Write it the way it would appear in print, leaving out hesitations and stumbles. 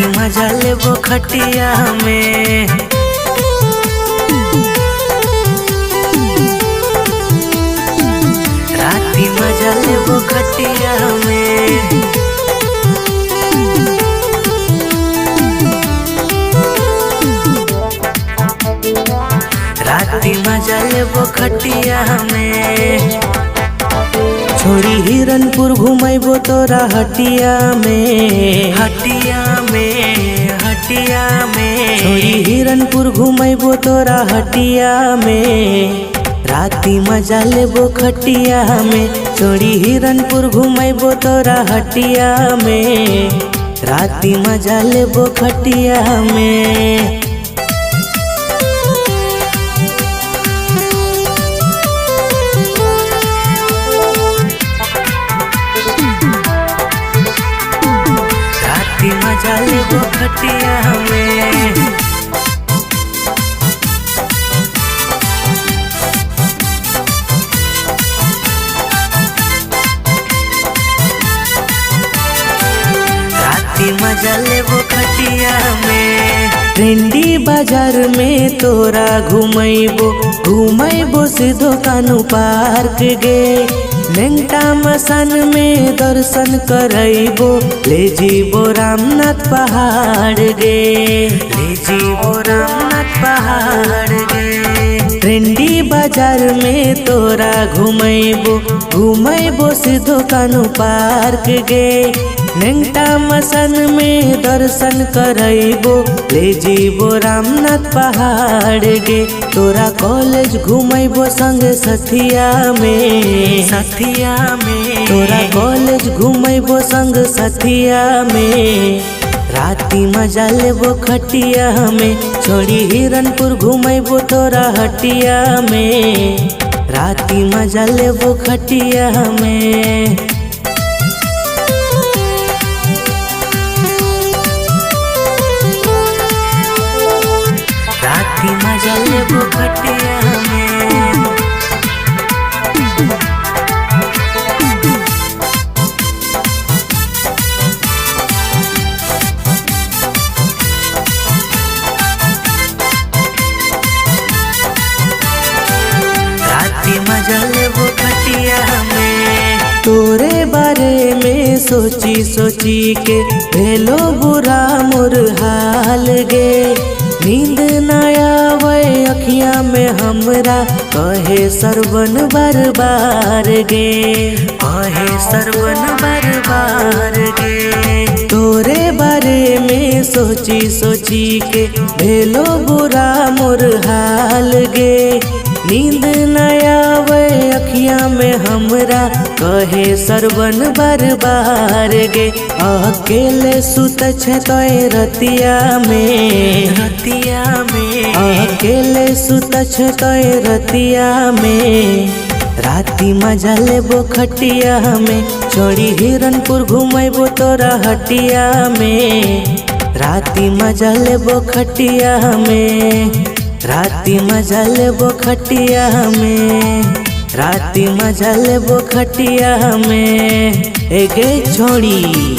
राती मजा लेबो खटिया में। राती मजा लेबो खटिया में। राती मजा लेबो खटिया में। छोरी हिरनपुर घुमैबो तोरा हटिया में। हटिया में, हटिया में। छोरी हिरनपुर घुमैबो तोरा हटिया में। राती मजा लेबो खटिया में। छोरी हिरनपुर घुमैबो तोरा हटिया में। राती मजा लेबो खटिया में। राती मजा लेबो खटिया में। राती मजा लेबो खटिया में। ट्रेंडी बाजार में तोरा घुमैबो सीधो कानू पार्क गे। नेंगटा मसान में दर्शन करैबो ले जीबो रामनाथ पहाड़ गे। ले जीबो रामनाथ पहाड़ गे। ट्रेंडी बाजार में तोरा घुमैबो सीधो कानू पार्क गे। नेंगटा मसान में दर्शन करैबो ले जीबो रामनाथ पहाड़ गे। तोरा कॉलेज घुमैबो संगे सथिया में। सथिया में। तोरा कॉलेज घुमैबो संग सथिया में। राती मजा लेबो खटिया में। छोड़ी हिरनपुर घुमैबो तोरा हटिया में। राती मजा लेबो खटिया में। राती मजा लेबो खटिया में। राती मजा लेबो खटिया में। तोरे बारे में सोची के भेलो बुरा मोर हाल गे। नींद न आवे अखिया में हमरा कहे सरवन बार बार गे। कहे सरवन बार बार गे। तोरे बारे में सोची के भेलो बुरा मोर हाल गे। नींद न आवे अखिया में हमरा कहे सरवन बार बार गे। अकेले सुत छे तोय रतिया में। रतिया में। अकेले सुत छे तोय रतिया में। राती मजा लेबो खटिया में। छोड़ी हिरनपुर घुमैबो तोरा हटिया में। राती मजा लेबो खटिया में। राती मजा लेबो खटिया में। राती मजा लेबो खटिया में। एगे छोड़ी।